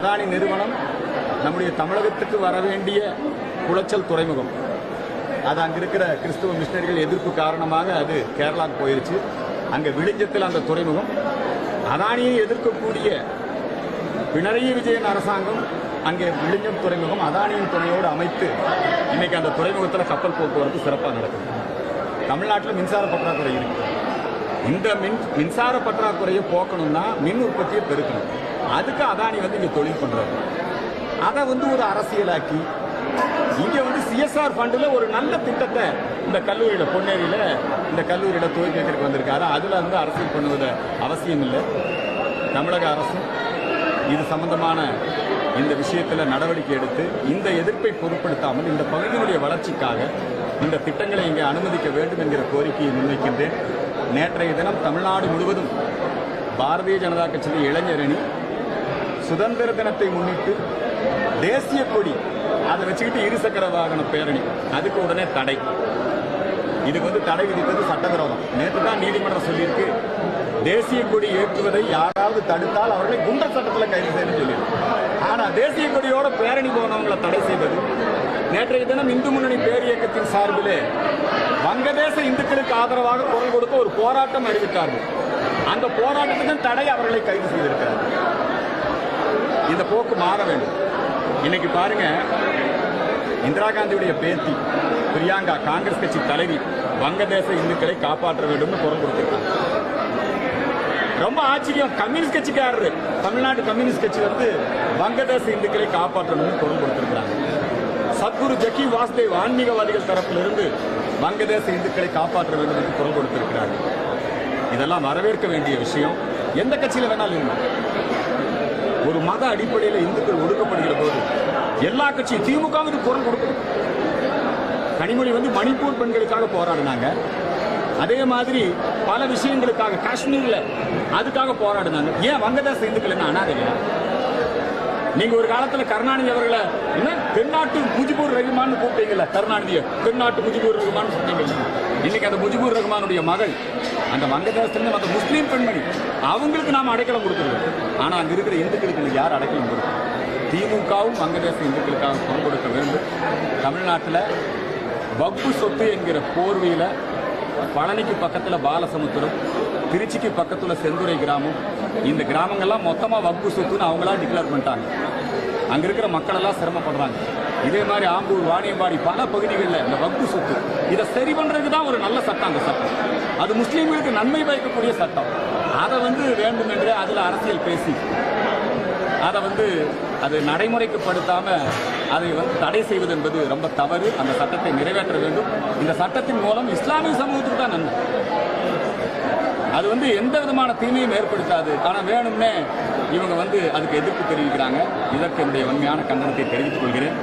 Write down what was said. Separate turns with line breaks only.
அதானி நிறுவனம் நம்முடைய தமிழகத்துக்கு வர வேண்டிய குளச்சல் துறைமுகம் அது அங்க இருக்கிற கிறிஸ்துவ மிஷனரிகள் எதிர்ப்பு காரணமாக அது கேரளாவுக்கு போயிருச்சு. அங்க விழிஞ்சத்தில் அந்த துறைமுகம் அதானியை எதிர்க்கக்கூடிய பினராயி விஜயன் அரசாங்கம் அங்கே விழிஞ்சம் துறைமுகம் அதானியின் துணையோடு அமைத்து இன்னைக்கு அந்த துறைமுகத்தில் கப்பல் போக்குவரத்து சிறப்பாக நடக்குது. தமிழ்நாட்டில் மின்சார பற்றாக்குறை இருக்கு. இந்த மின்சார பற்றாக்குறையை போக்கணும்னா மின் உற்பத்தியை பெருக்கணும். அதுக்கு அதானி இங்க தொழில் பண்றாரு. அதை ஒரு அரசியலாக்கி இங்க சிஎஸ்ஆர் ஃபண்டில் ஒரு நல்ல திட்டத்தை இந்த கல்லூரியில பொன்னேரியில இந்த கல்லூரியில துவக்கி வைக்கிறதுக்கு வந்திருக்காரு. அதுல அரசியல் பண்ணுவது அவசியம் இல்லை. தமிழக அரசும் இது சம்பந்தமான இந்த விஷயத்தில் நடவடிக்கை எடுத்து இந்த எதிர்ப்பை பொருட்படுத்தாமல் இந்த பகுதியினுடைய வளர்ச்சிக்காக இந்த திட்டங்களை இங்கே அனுமதிக்க வேண்டும் என்கிற கோரிக்கையை முன்வைக்கின்றேன். நேற்றைய தினம் தமிழ்நாடு முழுவதும் பாரதிய ஜனதா கட்சியின் இளைஞரணி சுதந்திர தினத்தை முன்னிட்டு தேசிய கொடி அதை வச்சுக்கிட்டு இருசக்கர வாகன பேரணி அதுக்கு உடனே தடை. இதுக்கு தடை விதித்தது சட்டவிரோதம். நேற்று தான் நீதிமன்றம் சொல்லியிருக்கு, தேசிய கொடி ஏற்றுவதை யாராவது தடுத்தால் அவர்களை குண்டர் சட்டத்தில் கைது செய்ய சொல்லியிருக்கு. ஆனா தேசிய கொடியோட பேரணி போனவங்களை தடை செய்வது. நேற்றைய தினம் இந்து முன்னணி பேரியக்கத்தின் சார்பிலே வங்கதேச இந்துக்களுக்கு ஆதரவாக குரல் கொடுக்க ஒரு போராட்டம் அறிவித்தார்கள். அந்த போராட்டத்துக்கு தடை, அவர்களை கைது செய்திருக்கிறார். இந்த போக்கு மாற வேண்டும். இன்னைக்கு பாருங்க, இந்திரா காந்தியுடைய பேத்தி பிரியங்கா காங்கிரஸ் கட்சி தலைவி வங்கதேச இந்துக்களை காப்பாற்ற வேண்டும் குரல் கொடுத்திருக்காங்க. ரொம்ப ஆச்சரியம். கம்யூனிஸ்ட் கட்சிக்காரரு தமிழ்நாடு கம்யூனிஸ்ட் கட்சி வங்கதேச இந்துக்களை காப்பாற்றணும்னு குரல் கொடுத்திருக்கிறாங்க. சத்குரு ஜக்கி வாசுதேவ் ஆன்மீகவாதிகள் தரப்பிலிருந்து வங்கதேச இந்துக்களை காப்பாற்ற வேண்டும் என்று குரல் கொடுத்திருக்கிறார்கள். இதெல்லாம் வரவேற்க வேண்டிய விஷயம். எந்த கட்சியில வேணாலும் இருக்கும். ஒரு மத அடிப்படையில் இந்துக்கள் ஒடுக்கப்படுகிற போது எல்லா கட்சியும் திமுக குரல் கொடுக்கணும். கனிமொழி மணிப்பூர் பெண்களுக்காக போராடினாங்க. அதே மாதிரி பல விஷயங்களுக்காக காஷ்மீர்ல அதுக்காக போராடினாங்க. ஏன் வங்கதேச இந்துக்கள் என்ன அனாதையா? நீங்க ஒரு காலத்துல கருணாநிதி அவர்களை என்ன தென்னாட்டு முஜிபுர் ரஹ்மான் கூப்பிட்டீங்கல்ல, கருணாநிதியை தென்னாட்டு முஜிபுர் ரஹ்மான் சொன்னீங்க. இன்னைக்கு அந்த முஜிபுர் ரஹ்மானுடைய மகள் அந்த வங்கதேசத்துல அந்த முஸ்லீம் பெண்மணி, அவங்களுக்கு நாம அடைக்கலம் கொடுத்துருவோம். ஆனா அங்க இருக்கிற இந்துக்களுக்கு யார் அடைக்கலம் கொடுக்கும்? திமுகவும் வங்கதேச இந்துக்களுக்காக குரல் கொடுக்க வேண்டும். தமிழ்நாட்டில் வக்பு சொத்து என்கிற போர்வையில பழனிக்கு பக்கத்துல பாலசமுத்திரம், திருச்சிக்கு பக்கத்துல செந்துறை கிராமம், இந்த கிராமங்கள்லாம் மொத்தமா வக்பு சொத்துன்னு அவங்களா டிக்ளேர் பண்ணிட்டாங்க. அங்க இருக்கிற மக்கள் எல்லாம் சிரமப்படுறாங்க. இதே மாதிரி ஆம்பூர், வாணியம்பாடி பல பகுதிகளில் இந்த வக்பு சொத்து இதை சரி பண்றதுக்கு தான் ஒரு நல்ல சட்டம். அந்த சட்டம் அது முஸ்லீம்களுக்கு நன்மை பயக்கக்கூடிய சட்டம். அதை வேண்டும் என்று அதுல அரசியல் பேசி அதை அது நடைமுறைப்படுத்தாம அதை தடை செய்வது என்பது ரொம்ப தவறு. அந்த சட்டத்தை நிறைவேற்ற வேண்டும். இந்த சட்டத்தின் மூலம் இஸ்லாமிய சமூகத்துக்கு தான் நன்மை. அது எந்த விதமான தீமையும் ஏற்படுத்தாது. ஆனா வேணும்னே இவங்க அதுக்கு எதிர்ப்பு தெரிவிக்கிறாங்க. இதற்கு என்னுடைய வன்மையான கண்டனத்தை தெரிவித்துக் கொள்கிறேன்.